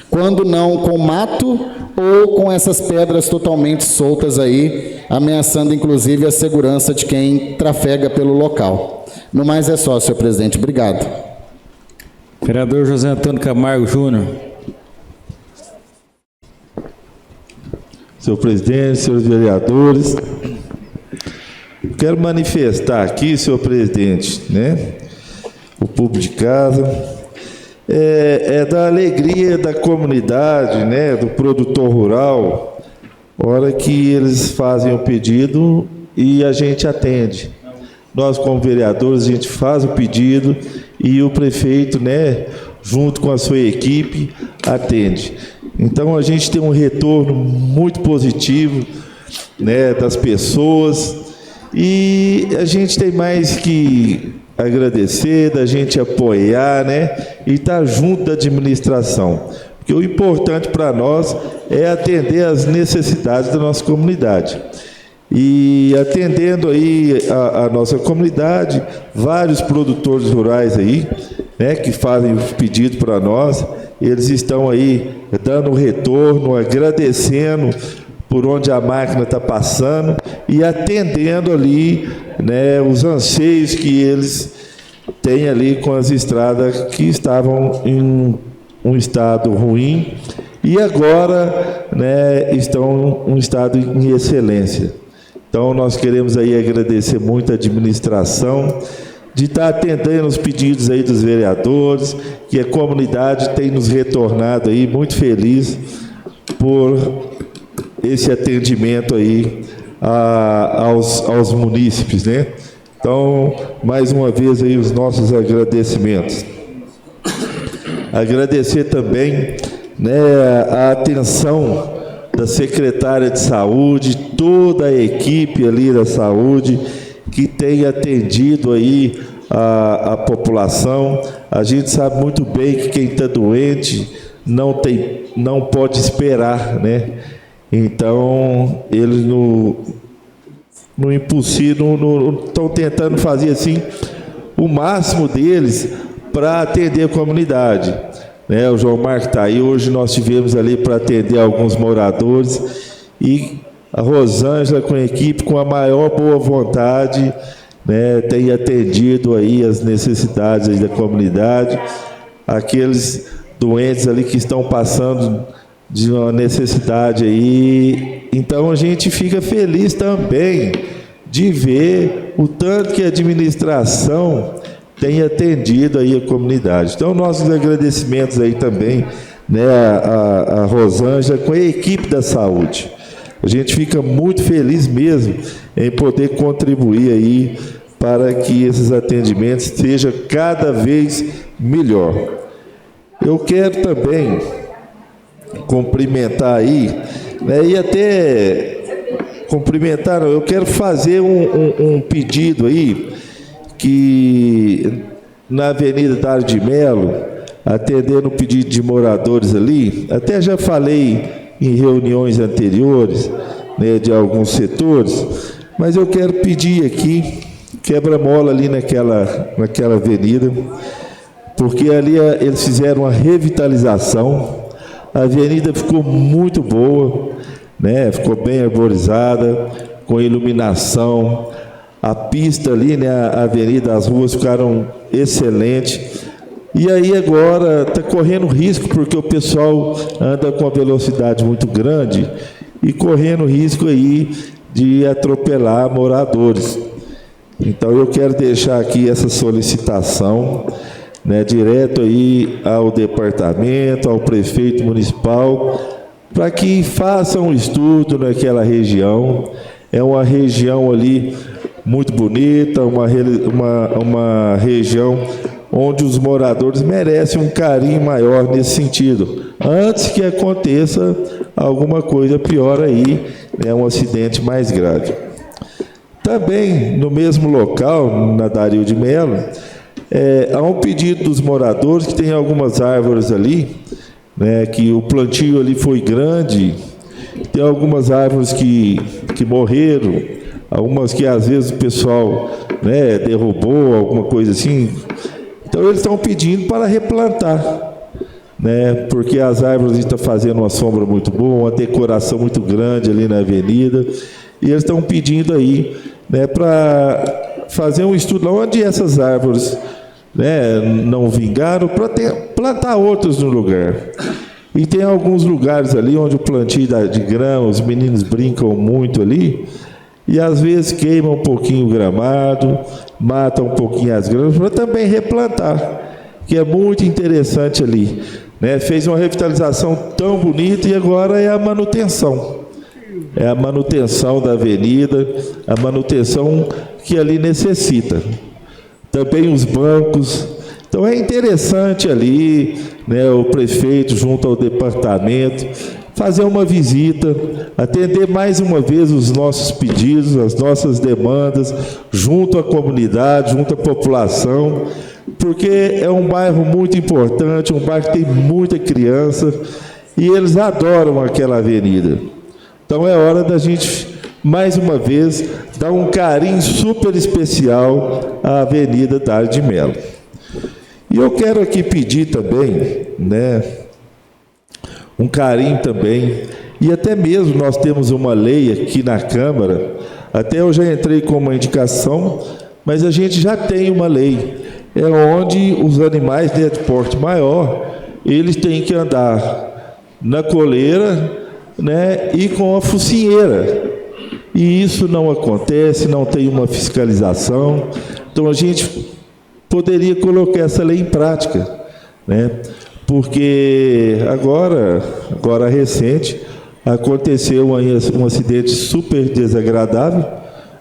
Quando não com mato ou com essas pedras totalmente soltas aí, ameaçando inclusive a segurança de quem trafega pelo local. No mais é só, senhor presidente. Obrigado. Vereador José Antônio Camargo Júnior. Senhor presidente, senhores vereadores, quero manifestar aqui, senhor presidente, né, o público de casa, da alegria da comunidade, né, do produtor rural, hora que eles fazem o pedido e a gente atende. Nós, como vereadores, a gente faz o pedido e o prefeito, né, junto com a sua equipe, atende. Então, a gente tem um retorno muito positivo, né, das pessoas, e a gente tem mais que agradecer, da gente apoiar, né, e estar junto da administração. Porque o importante para nós é atender às necessidades da nossa comunidade. E atendendo aí a nossa comunidade, vários produtores rurais aí, né, que fazem os pedidos para nós, eles estão aí dando retorno, agradecendo por onde a máquina está passando e atendendo ali, né, os anseios que eles têm ali com as estradas que estavam em um estado ruim e agora, né, estão em um estado em excelência. Então, nós queremos aí agradecer muito a administração de estar atendendo os pedidos aí dos vereadores, que a comunidade tem nos retornado aí muito feliz por esse atendimento aí aos munícipes, né? Então, mais uma vez aí os nossos agradecimentos. Agradecer também, né, a atenção da secretária de saúde, toda a equipe ali da saúde que tem atendido aí a população. A gente sabe muito bem que quem está doente não pode esperar, né? Então, eles no impossível estão tentando fazer assim o máximo deles para atender a comunidade. Né, o João Marco está aí, hoje nós tivemos ali para atender alguns moradores e a Rosângela com a equipe, com a maior boa vontade, né, tem atendido aí as necessidades aí da comunidade, aqueles doentes ali que estão passando de uma necessidade aí. Então a gente fica feliz também de ver o tanto que a administração tem atendido aí a comunidade. Então, nossos agradecimentos aí também, né, a Rosângela com a equipe da saúde. A gente fica muito feliz mesmo em poder contribuir aí para que esses atendimentos sejam cada vez melhor. Eu quero também cumprimentar aí, né, e até cumprimentar, eu quero fazer um pedido aí, que na Avenida Dário de Melo, atendendo o pedido de moradores ali, até já falei em reuniões anteriores, né, de alguns setores, mas eu quero pedir aqui, quebra-mola ali naquela avenida, porque ali eles fizeram uma revitalização, a avenida ficou muito boa, né, ficou bem arborizada, com iluminação, a pista ali, né, a avenida, as ruas ficaram excelentes. E aí agora está correndo risco, porque o pessoal anda com a velocidade muito grande e correndo risco aí de atropelar moradores. Então eu quero deixar aqui essa solicitação, né, direto aí ao departamento, ao prefeito municipal, para que façam um estudo naquela região. É uma região ali muito bonita, uma região onde os moradores merecem um carinho maior nesse sentido, antes que aconteça alguma coisa pior aí, né, um acidente mais grave. Também, no mesmo local, na Dário de Melo, há um pedido dos moradores que tem algumas árvores ali, né, que o plantio ali foi grande, tem algumas árvores que morreram, algumas que às vezes o pessoal, né, derrubou, alguma coisa assim. Então eles estão pedindo para replantar, né, porque as árvores estão fazendo uma sombra muito boa, uma decoração muito grande ali na avenida, e eles estão pedindo aí, né, para fazer um estudo onde essas árvores, né, não vingaram, para plantar outras no lugar. E tem alguns lugares ali onde o plantio de grama, os meninos brincam muito ali, e às vezes queima um pouquinho o gramado, mata um pouquinho as gramas, para também replantar, que é muito interessante ali, né? Fez uma revitalização tão bonita e agora é a manutenção. É a manutenção da avenida, a manutenção que ali necessita. Também os bancos. Então é interessante ali, né, o prefeito junto ao departamento fazer uma visita, atender mais uma vez os nossos pedidos, as nossas demandas, junto à comunidade, junto à população, porque é um bairro muito importante, um bairro que tem muita criança, e eles adoram aquela avenida. Então é hora da gente, mais uma vez, dar um carinho super especial à Avenida Dário de Melo. E eu quero aqui pedir também, né, um carinho também, e até mesmo nós temos uma lei aqui na Câmara, até eu já entrei com uma indicação, mas a gente já tem uma lei, é onde os animais, né, de porte maior, eles têm que andar na coleira, né, e com a focinheira, e isso não acontece, não tem uma fiscalização. Então a gente poderia colocar essa lei em prática, né? Porque agora recente, aconteceu um acidente super desagradável,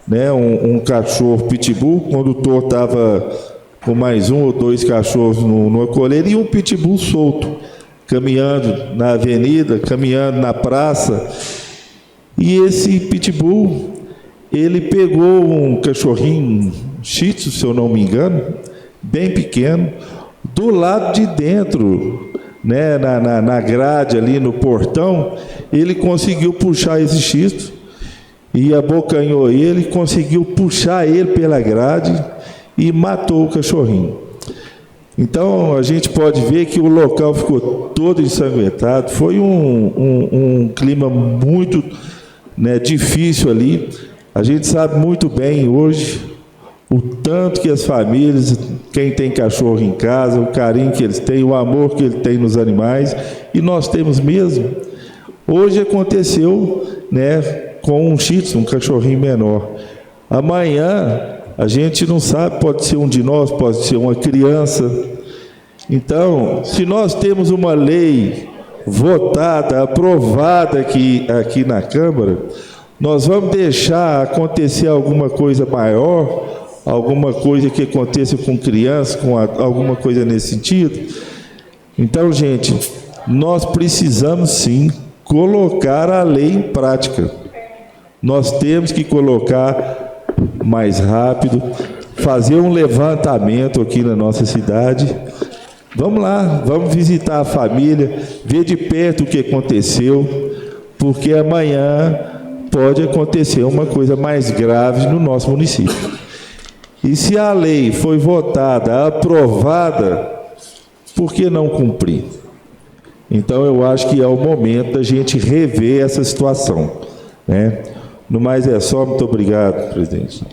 né? Um cachorro pitbull, o condutor estava com mais um ou dois cachorros numa coleira e um pitbull solto, caminhando na avenida, caminhando na praça. E esse pitbull, ele pegou um cachorrinho shih tzu, se eu não me engano, bem pequeno, do lado de dentro, né, na grade ali no portão, ele conseguiu puxar esse shih tzu e abocanhou ele, conseguiu puxar ele pela grade e matou o cachorrinho. Então a gente pode ver que o local ficou todo ensanguentado, foi um clima muito, né, difícil ali. A gente sabe muito bem hoje o tanto que as famílias, quem tem cachorro em casa, o carinho que eles têm, o amor que ele tem nos animais, e nós temos mesmo. Hoje aconteceu, né, com um shih tzu, um cachorrinho menor. Amanhã A gente não sabe, pode ser um de nós, pode ser uma criança. Então, se nós temos uma lei votada, aprovada aqui na Câmara, nós vamos deixar acontecer alguma coisa maior, alguma coisa que aconteça com crianças, com alguma coisa nesse sentido? Então, gente, nós precisamos sim colocar a lei em prática. Nós temos que colocar mais rápido, fazer um levantamento aqui na nossa cidade. Vamos lá, vamos visitar a família, ver de perto o que aconteceu, porque amanhã pode acontecer uma coisa mais grave no nosso município. E se a lei foi votada, aprovada, por que não cumprir? Então, eu acho que é o momento da gente rever essa situação, né? No mais é só, muito obrigado, presidente.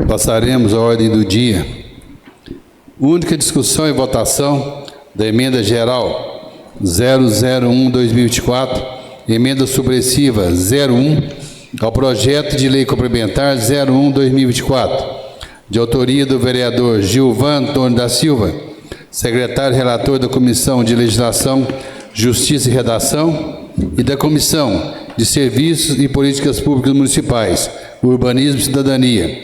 Passaremos à ordem do dia. Única discussão e votação da emenda geral 001/2024, emenda supressiva 01 ao projeto de lei complementar 01/2024, de autoria do vereador Gilvan Antônio da Silva, secretário relator da Comissão de Legislação, Justiça e Redação e da Comissão de Serviços e Políticas Públicas Municipais, Urbanismo e Cidadania,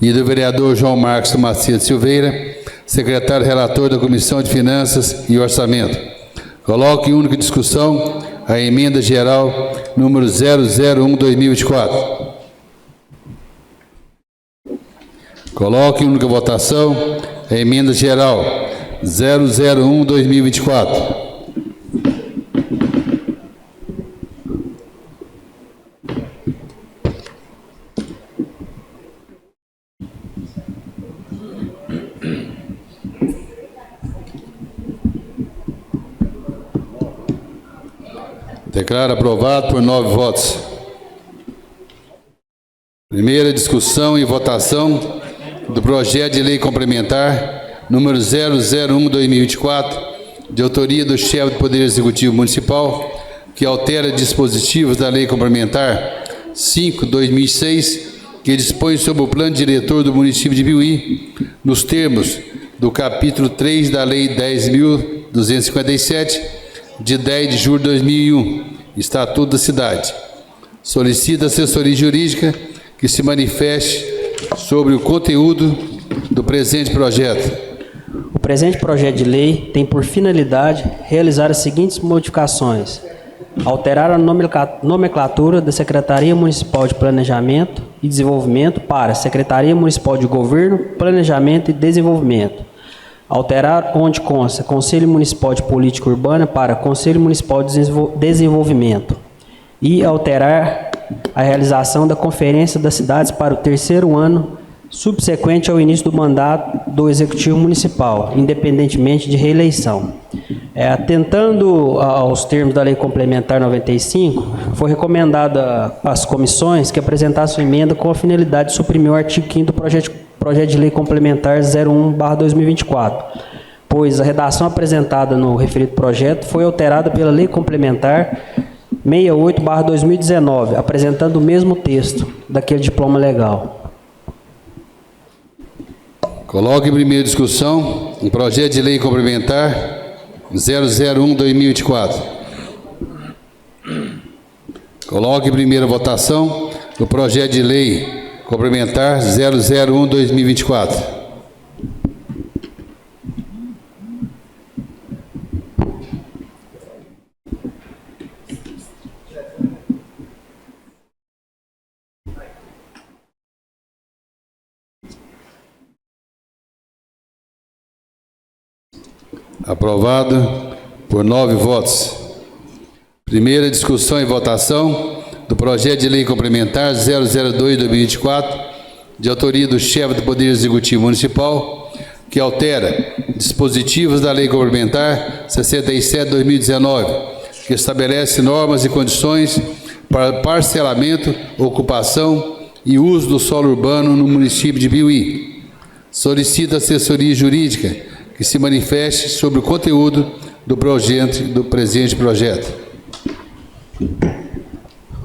e do vereador João Marcos Macedo Silveira, secretário relator da Comissão de Finanças e Orçamento. Coloque em única discussão a emenda geral número 001/2024. Coloque em única votação a emenda geral 001/2024. Declaro aprovado por 9 votos. Primeira discussão e votação do projeto de lei complementar número 001/2024, de autoria do chefe do Poder Executivo Municipal, que altera dispositivos da lei complementar 5/2006, que dispõe sobre o plano diretor do município de Piuí, nos termos do capítulo 3 da Lei 10.257, de 10 de julho de 2001, Estatuto da Cidade. Solicita a assessoria jurídica que se manifeste sobre o conteúdo do presente projeto. O presente projeto de lei tem por finalidade realizar as seguintes modificações: alterar a nomenclatura da Secretaria Municipal de Planejamento e Desenvolvimento para Secretaria Municipal de Governo, Planejamento e Desenvolvimento. Alterar onde consta Conselho Municipal de Política Urbana para Conselho Municipal de Desenvolvimento. E alterar a realização da Conferência das Cidades para o 3º ano subsequente ao início do mandato do Executivo Municipal, independentemente de reeleição. Atentando aos termos da Lei Complementar 95, foi recomendada às comissões que apresentassem emenda com a finalidade de suprimir o artigo 5º do projeto de Lei Complementar 01/2024, pois a redação apresentada no referido projeto foi alterada pela Lei Complementar 68/2019, apresentando o mesmo texto daquele diploma legal. Coloque em primeira discussão o projeto de lei complementar 001/2024. Coloque em primeira votação o projeto de lei complementar 001/2024. Aprovado por 9 votos. Primeira discussão e votação do projeto de lei complementar 002/2024, de autoria do chefe do Poder Executivo Municipal, que altera dispositivos da lei complementar 67/2019, que estabelece normas e condições para parcelamento, ocupação e uso do solo urbano no município de Piuí. Solicita assessoria jurídica que se manifeste sobre o conteúdo do presente projeto.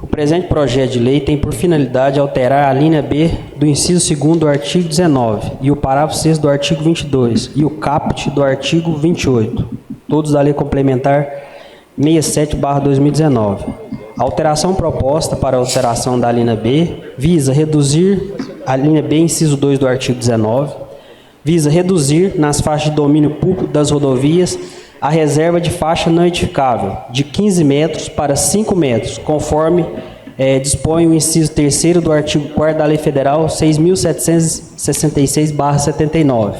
O presente projeto de lei tem por finalidade alterar a linha B do inciso 2º do artigo 19 e o parágrafo 6º do artigo 22 e o caput do artigo 28, todos da Lei Complementar 67/2019. A alteração proposta para a alteração da linha B visa reduzir a linha B, inciso 2 do artigo 19, visa reduzir nas faixas de domínio público das rodovias a reserva de faixa não edificável de 15 metros para 5 metros, conforme dispõe o inciso 3º do artigo 4º da Lei Federal 6.766/79.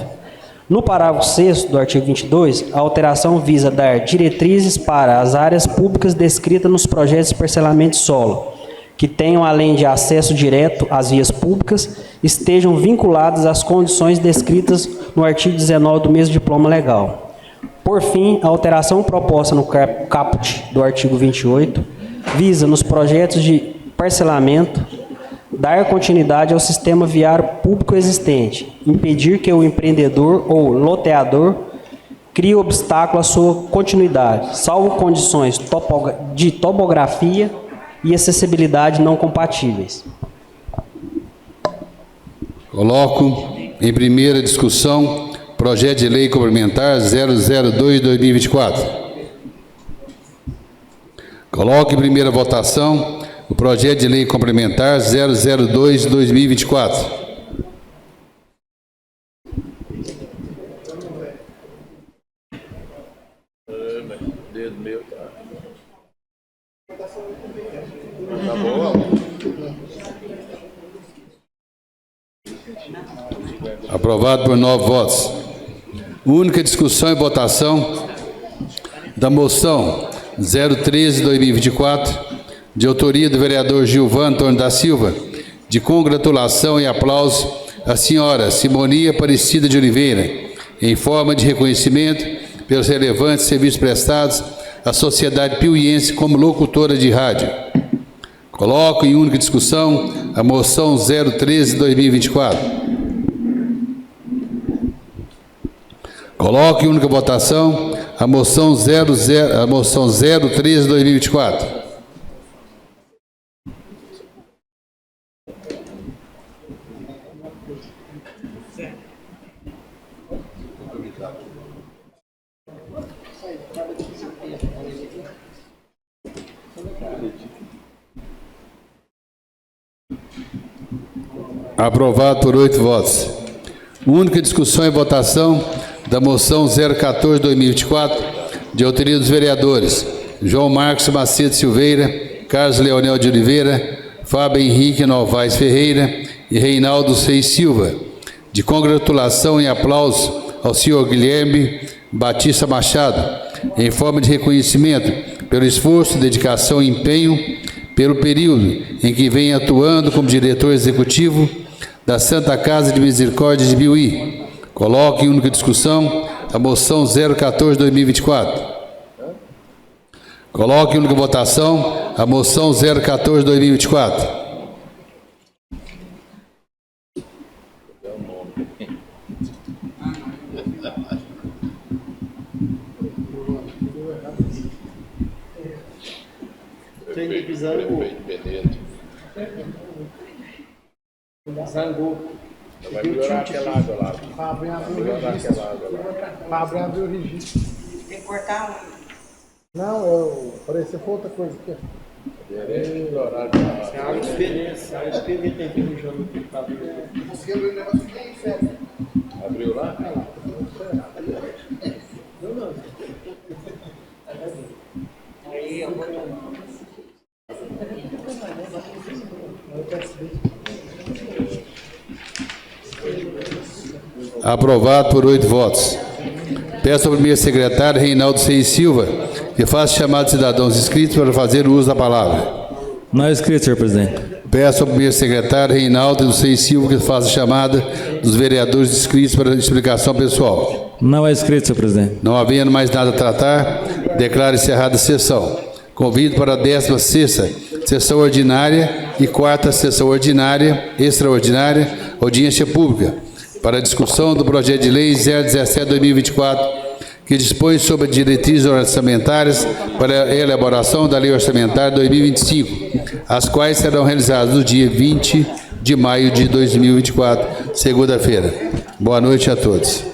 No parágrafo 6º do artigo 22, a alteração visa dar diretrizes para as áreas públicas descritas nos projetos de parcelamento de solo, que tenham, além de acesso direto às vias públicas, estejam vinculadas às condições descritas no artigo 19 do mesmo diploma legal. Por fim, a alteração proposta no caput do artigo 28 visa, nos projetos de parcelamento, dar continuidade ao sistema viário público existente, impedir que o empreendedor ou loteador crie obstáculo à sua continuidade, salvo condições de topografia e acessibilidade não compatíveis. Coloco em primeira discussão projeto de lei complementar 002/2024. Coloco em primeira votação o projeto de lei complementar 002/2024. Dedo meu tá boa. Aprovado por 9 votos. Única discussão e votação da moção 013/2024, de autoria do vereador Gilvan Antônio da Silva, de congratulação e aplauso à senhora Simonia Aparecida de Oliveira, em forma de reconhecimento pelos relevantes serviços prestados à sociedade piuiense como locutora de rádio. Coloco em única discussão a moção 013/2024. Coloco em única votação a moção 013/2024. Aprovado por 8 votos. Única discussão e votação da moção 014/2024, de autoria dos vereadores João Marcos Macedo Silveira, Carlos Leonel de Oliveira, Fábio Henrique Novaes Ferreira e Reinaldo Reis Silva, de congratulação e aplauso ao senhor Guilherme Batista Machado, em forma de reconhecimento pelo esforço, dedicação e empenho pelo período em que vem atuando como diretor executivo da Santa Casa de Misericórdia de Piuí. Coloque em única discussão a moção 014/2024. Coloque em única votação a moção 014/2024. Zangou. Vai melhorar aquela água lá. Fábio abriu o registro. Tem que cortar um. Não, eu parecia for outra coisa aqui. É água de experiência. A experiência tem que ir no jogo que está abrindo. Abriu lá? Aí, eu vou... Aprovado por 8 votos. Peço ao primeiro secretário, Reinaldo Reis Silva, que faça chamado de cidadãos inscritos para fazer uso da palavra. Não é inscrito, senhor presidente. Peço ao primeiro secretário, Reinaldo Reis Silva, que faça chamada dos vereadores inscritos para explicação pessoal. Não é inscrito, senhor presidente. Não havendo mais nada a tratar, declaro encerrada a sessão. Convido para a 16ª sessão ordinária e 4ª sessão ordinária, extraordinária, audiência pública, para a discussão do projeto de lei 017/2024, que dispõe sobre diretrizes orçamentárias para a elaboração da Lei Orçamentária 2025, as quais serão realizadas no dia 20 de maio de 2024, segunda-feira. Boa noite a todos.